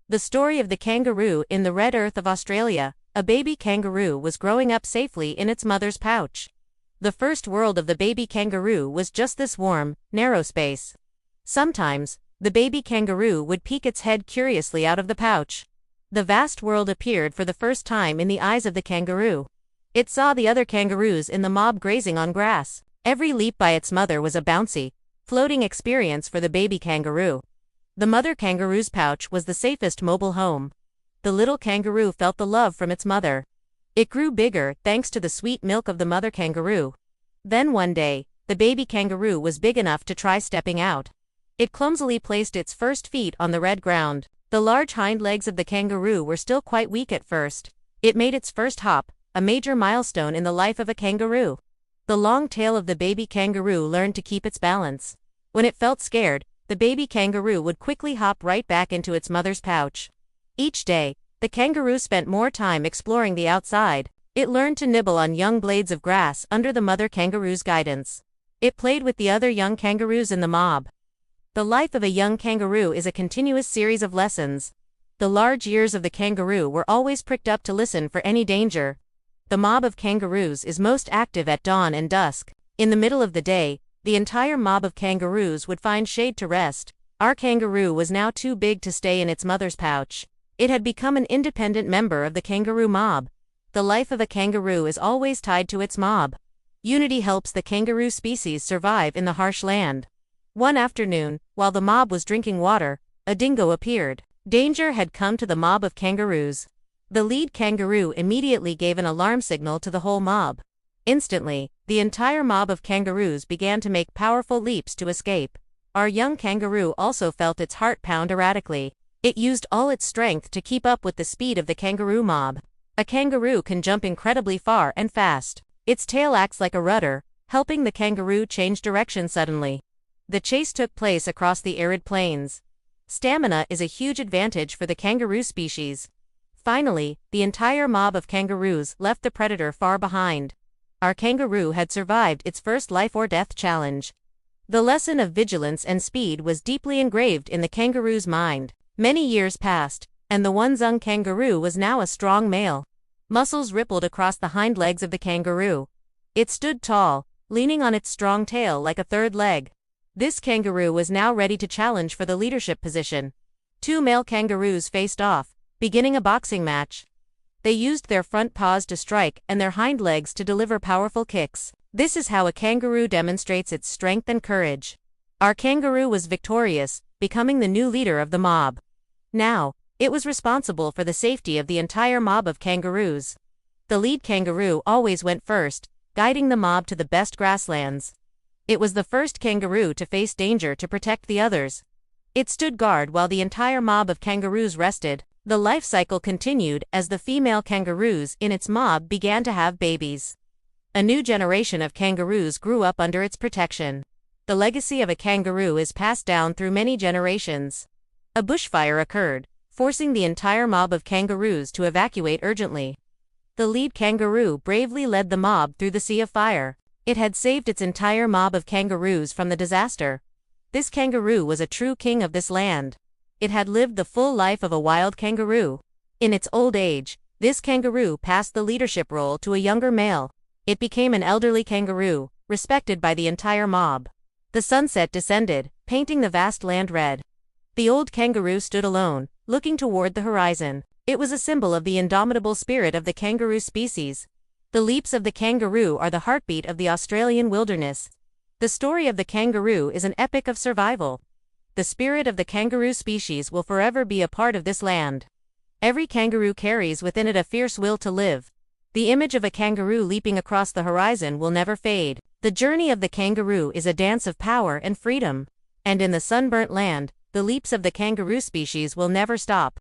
The story of the kangaroo in the red earth of Australia. A baby kangaroo was growing up safely in its mother's pouch. The first world of the baby kangaroo was just this warm, narrow space. Sometimes, the baby kangaroo would peek its head curiously out of the pouch. The vast world appeared for the first time in the eyes of the kangaroo. It saw the other kangaroos in the mob grazing on grass. Every leap by its mother was a bouncy, floating experience for the baby kangaroo. The mother kangaroo's pouch was the safest mobile home. The little kangaroo felt the love from its mother. It grew bigger thanks to the sweet milk of the mother kangaroo. Then one day, the baby kangaroo was big enough to try stepping out. It clumsily placed its first feet on the red ground. The large hind legs of the kangaroo were still quite weak at first. It made its first hop, a major milestone in the life of a kangaroo. The long tail of the baby kangaroo learned to keep its balance. When it felt scared, the baby kangaroo would quickly hop right back into its mother's pouch. Each day, the kangaroo spent more time exploring the outside. It learned to nibble on young blades of grass under the mother kangaroo's guidance. It played with the other young kangaroos in the mob. The life of a young kangaroo is a continuous series of lessons. The large ears of the kangaroo were always pricked up to listen for any danger. The mob of kangaroos is most active at dawn and dusk. In the middle of the day, the entire mob of kangaroos would find shade to rest. Our kangaroo was now too big to stay in its mother's pouch. It had become an independent member of the kangaroo mob. The life of a kangaroo is always tied to its mob. Unity helps the kangaroo species survive in the harsh land. One afternoon, while the mob was drinking water, a dingo appeared. Danger had come to the mob of kangaroos. The lead kangaroo immediately gave an alarm signal to the whole mob. Instantly, the entire mob of kangaroos began to make powerful leaps to escape. Our young kangaroo also felt its heart pound erratically. It used all its strength to keep up with the speed of the kangaroo mob. A kangaroo can jump incredibly far and fast. Its tail acts like a rudder, helping the kangaroo change direction suddenly. The chase took place across the arid plains. Stamina is a huge advantage for the kangaroo species. Finally, the entire mob of kangaroos left the predator far behind. Our kangaroo had survived its first life-or-death challenge. The lesson of vigilance and speed was deeply engraved in the kangaroo's mind. Many years passed, and the one young kangaroo was now a strong male. Muscles rippled across the hind legs of the kangaroo. It stood tall, leaning on its strong tail like a third leg. This kangaroo was now ready to challenge for the leadership position. Two male kangaroos faced off, beginning a boxing match. They used their front paws to strike and their hind legs to deliver powerful kicks. This is how a kangaroo demonstrates its strength and courage. Our kangaroo was victorious, becoming the new leader of the mob. Now, it was responsible for the safety of the entire mob of kangaroos. The lead kangaroo always went first, guiding the mob to the best grasslands. It was the first kangaroo to face danger to protect the others. It stood guard while the entire mob of kangaroos rested. The life cycle continued as the female kangaroos in its mob began to have babies. A new generation of kangaroos grew up under its protection. The legacy of a kangaroo is passed down through many generations. A bushfire occurred, forcing the entire mob of kangaroos to evacuate urgently. The lead kangaroo bravely led the mob through the sea of fire. It had saved its entire mob of kangaroos from the disaster. This kangaroo was a true king of this land. It had lived the full life of a wild kangaroo. In its old age, this kangaroo passed the leadership role to a younger male. It became an elderly kangaroo, respected by the entire mob. The sunset descended, painting the vast land red. The old kangaroo stood alone, looking toward the horizon. It was a symbol of the indomitable spirit of the kangaroo species. The leaps of the kangaroo are the heartbeat of the Australian wilderness. The story of the kangaroo is an epic of survival. The spirit of the kangaroo species will forever be a part of this land. Every kangaroo carries within it a fierce will to live. The image of a kangaroo leaping across the horizon will never fade. The journey of the kangaroo is a dance of power and freedom. And in the sunburnt land, the leaps of the kangaroo species will never stop.